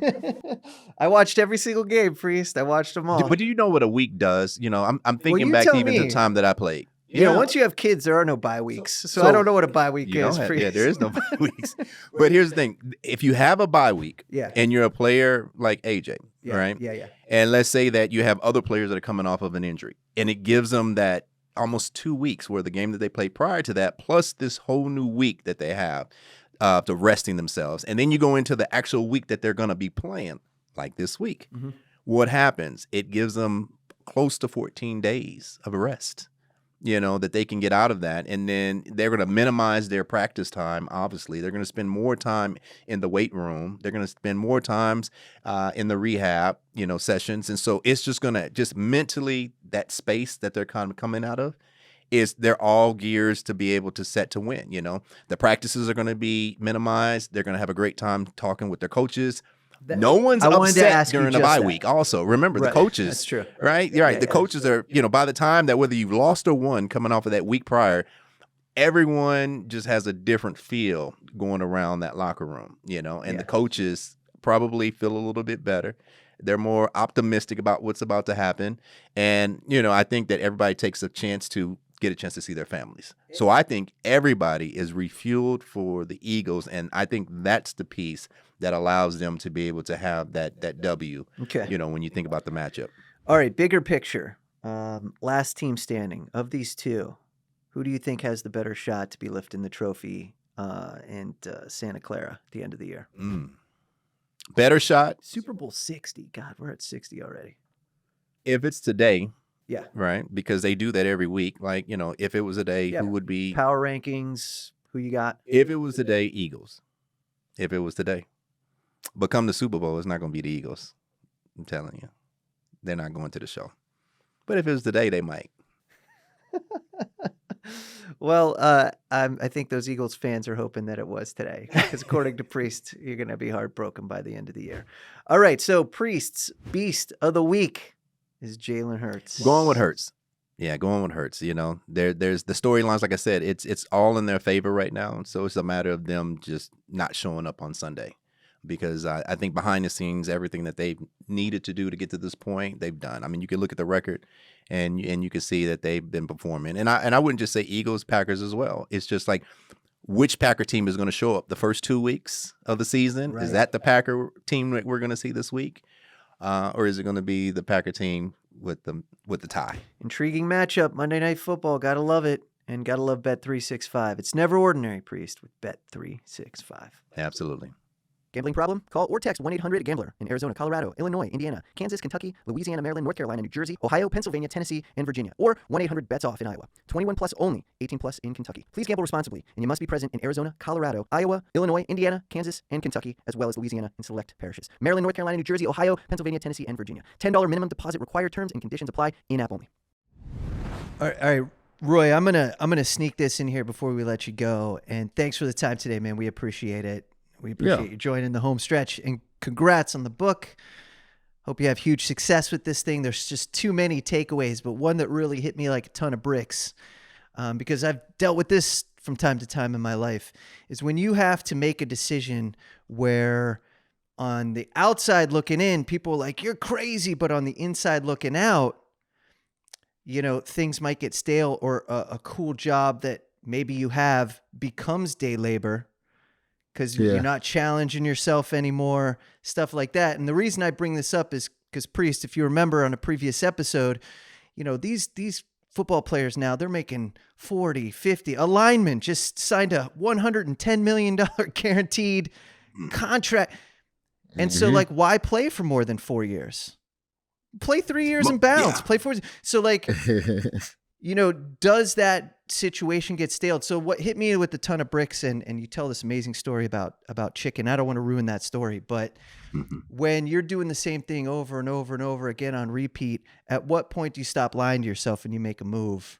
I watched every single game, Priest. I watched them all. But do you know what a week does? I'm thinking you back tell to even me. the time that I played. Once you have kids, there are no bye weeks. So I don't know what a bye week is. Priest. There is no bye weeks. But here's the thing: if you have a bye week, Yeah. and you're a player like AJ, Yeah, right? Yeah. And let's say that you have other players that are coming off of an injury, and it gives them that almost 2 weeks where the game that they played prior to that, plus this whole new week that they have to resting themselves. And then you go into the actual week that they're going to be playing, like this week. Mm-hmm. What happens? It gives them close to 14 days of rest, that they can get out of that. And then they're going to minimize their practice time. Obviously, they're going to spend more time in the weight room. They're going to spend more times in the rehab, sessions. And so it's just going to just mentally, that space that they're kind of coming out of they're all gears to be able to set to win. The practices are going to be minimized. They're going to have a great time talking with their coaches. No one's upset during the bye week. Also, remember the coaches. That's true. Right? You're right. The coaches are, by the time that whether you've lost or won coming off of that week prior, everyone just has a different feel going around that locker room, and the coaches probably feel a little bit better. They're more optimistic about what's about to happen. And, I think that everybody takes a chance to get a chance to see their families. So I think everybody is refueled for the Eagles, and I think that's the piece that allows them to be able to have that W, Okay. when you think about the matchup. All right, bigger picture. Last team standing. Of these two, who do you think has the better shot to be lifting the trophy in Santa Clara at the end of the year? Better shot? Super Bowl 60. God, we're at 60 already. If it's today, Yeah. right? Because they do that every week. Like, if it was a day, who would be? Power rankings, who you got? If it was today, Eagles. If it was today. But come the Super Bowl, it's not going to be the Eagles. I'm telling you. They're not going to the show. But if it was today, they might. Well, I think those Eagles fans are hoping that it was today. Because according to Priest, you're going to be heartbroken by the end of the year. All right, so Priest's Beast of the Week is Jalen Hurts. Going with Hurts. Yeah, going with Hurts. There's the storylines, like I said, it's all in their favor right now. So it's a matter of them just not showing up on Sunday. Because I think behind the scenes, everything that they've needed to do to get to this point, they've done. I mean, you can look at the record and you can see that they've been performing. And I wouldn't just say Eagles, Packers as well. It's just like which Packer team is going to show up the first 2 weeks of the season? Right. Is that the Packer team that we're going to see this week? Or is it going to be the Packer team with the tie? Intriguing matchup, Monday Night Football. Gotta love it. And gotta love Bet365. It's never ordinary, Priest, with Bet365. Absolutely. Gambling problem? Call or text 1-800-GAMBLER in Arizona, Colorado, Illinois, Indiana, Kansas, Kentucky, Louisiana, Maryland, North Carolina, New Jersey, Ohio, Pennsylvania, Tennessee, and Virginia. Or 1-800-BETS-OFF in Iowa. 21 plus only. 18 plus in Kentucky. Please gamble responsibly, and you must be present in Arizona, Colorado, Iowa, Illinois, Indiana, Kansas, and Kentucky, as well as Louisiana and select parishes. Maryland, North Carolina, New Jersey, Ohio, Pennsylvania, Tennessee, and Virginia. $10 minimum deposit required. Terms and conditions apply. In-app only. All right, Roy, I'm gonna sneak this in here before we let you go. And thanks for the time today, man. We appreciate it. We appreciate you joining the home stretch, and congrats on the book. Hope you have huge success with this thing. There's just too many takeaways, but one that really hit me like a ton of bricks, because I've dealt with this from time to time in my life, is when you have to make a decision where on the outside looking in, people are like, you're crazy, but on the inside looking out, you know, things might get stale, or a cool job that maybe you have becomes day labor because you're not challenging yourself anymore, stuff like that. And the reason I bring this up is because, Priest, if you remember on a previous episode, you know, these football players now, they're making 40, 50. A lineman just signed a $110 million guaranteed contract. And so, like, why play for more than 4 years? Play 3 years and bounce. Play 4 years. So, like, you know, does that situation get stale? So what hit me with a ton of bricks, and you tell this amazing story about chicken. I don't want to ruin that story, but when you're doing the same thing over and over and over again on repeat, at what point do you stop lying to yourself and you make a move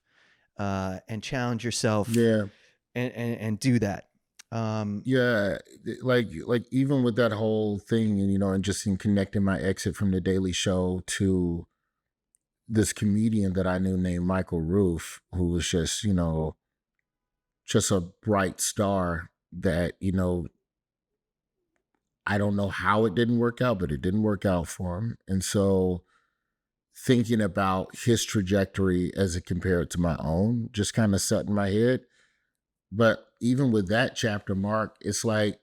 and challenge yourself and do that? Like even with that whole thing, and you know, and just in connecting my exit from the Daily Show to this comedian that I knew named Michael Roof, who was just, you know, just a bright star that, you know, I don't know how it didn't work out, but it didn't work out for him. And so thinking about his trajectory as it compared to my own just kind of set in my head. But even with that chapter, Mark, it's like,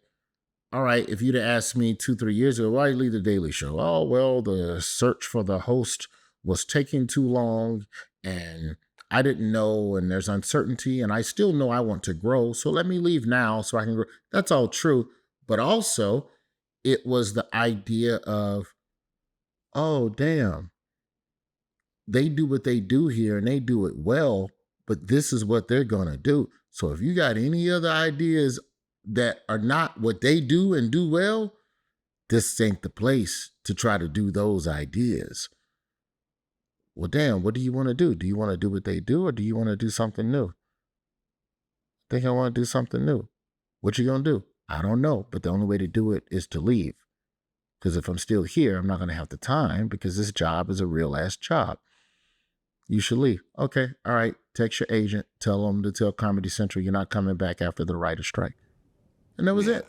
all right, if you'd have asked me 2-3 years ago, why did you leave the Daily Show? Oh, well, the search for the host was taking too long and I didn't know, and there's uncertainty, and I still know I want to grow, so let me leave now so I can grow. That's all true. But also, it was the idea of, oh, damn, they do what they do here and they do it well, but this is what they're going to do. So if you got any other ideas that are not what they do and do well, this ain't the place to try to do those ideas. Well, damn, what do you want to do? Do you want to do what they do, or do you want to do something new? I think I want to do something new. What you going to do? I don't know, but the only way to do it is to leave. Because if I'm still here, I'm not going to have the time, because this job is a real ass job. You should leave. Okay, all right. Text your agent. Tell them to tell Comedy Central you're not coming back after the writer's strike. And that was it.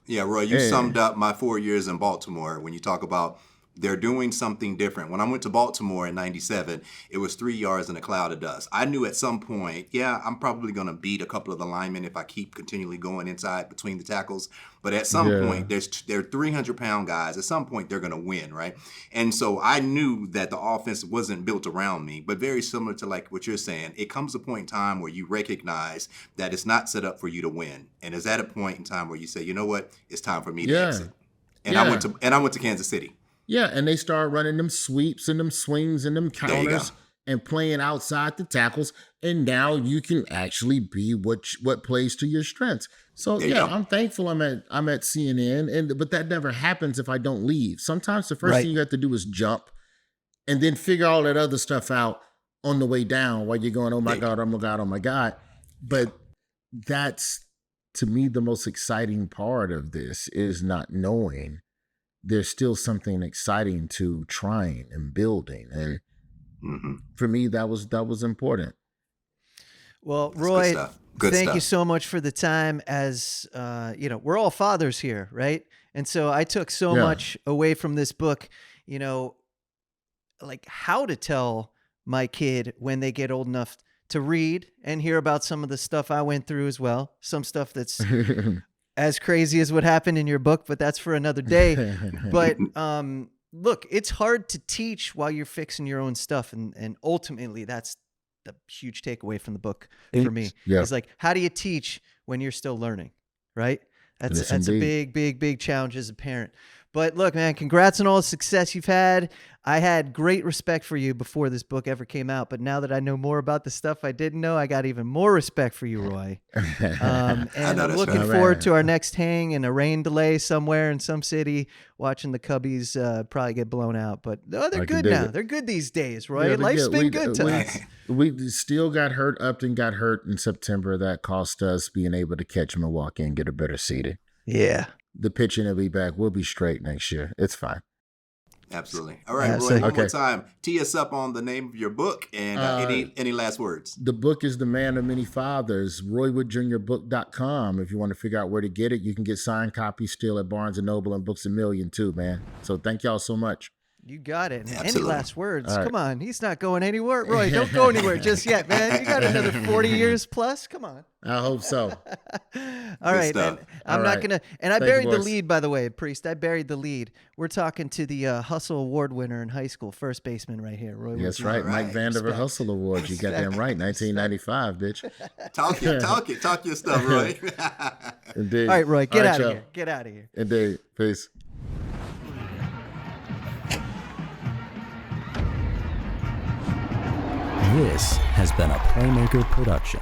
Yeah, Roy, you summed up my 4 years in Baltimore when you talk about they're doing something different. When I went to Baltimore in 97, it was 3 yards in a cloud of dust. I knew at some point, I'm probably going to beat a couple of the linemen if I keep continually going inside between the tackles. But at some point, they're 300-pound guys. At some point, they're going to win, right? And so I knew that the offense wasn't built around me, but very similar to like what you're saying, it comes a point in time where you recognize that it's not set up for you to win. And is at a point in time where you say, you know what, it's time for me to exit. And I went to Kansas City. Yeah, and they started running them sweeps and them swings and them counters and playing outside the tackles. And now you can actually be what plays to your strengths. So I'm thankful I'm at CNN, but that never happens if I don't leave. Sometimes the first thing you have to do is jump and then figure all that other stuff out on the way down while you're going, oh my God, oh my God, oh my God. But that's, to me, the most exciting part of this is not knowing. There's still something exciting to trying and building. And for me, that was important. Well, Roy, thank you so much for the time. As you know, we're all fathers here, right? And so I took so much away from this book, you know, like how to tell my kid when they get old enough to read and hear about some of the stuff I went through as well. Some stuff that's as crazy as what happened in your book, but that's for another day. But look, it's hard to teach while you're fixing your own stuff. And ultimately, that's the huge takeaway from the book for me. It's like, how do you teach when you're still learning, right? That's a big challenge as a parent. But look, man, congrats on all the success you've had. I had great respect for you before this book ever came out, but now that I know more about the stuff I didn't know, I got even more respect for you, Roy. And I'm looking forward to our next hang in a rain delay somewhere in some city, watching the Cubbies probably get blown out. But they're good now. They're good these days, Roy. Yeah, Life's been good to us. We still got hurt. Upton got hurt in September. That cost us being able to catch Milwaukee and get a better seeding. Yeah. The pitching will be back. We'll be straight next year. It's fine. Absolutely. All right, Roy, one more time. Tee us up on the name of your book and any last words. The book is The Man of Many Fathers, RoyWoodJr.book.com. If you want to figure out where to get it, you can get signed copies still at Barnes & Noble and Books A Million too, man. So thank y'all so much. You got it. Absolutely. Any last words? Come on. He's not going anywhere. Roy, don't go anywhere just yet, man. You got another 40 years plus. Come on. I hope so. All right. And I'm not going to. And I buried the lead, by the way, Priest. I buried the lead. We're talking to the Hustle Award winner in high school, first baseman right here, Roy. That's right. Mike Vandiver Hustle Award. You got them right. 1995, bitch. Talk your stuff, Roy. Indeed. All right, Roy. Get out of here. Get out of here. Indeed. Peace. This has been a Playmaker production.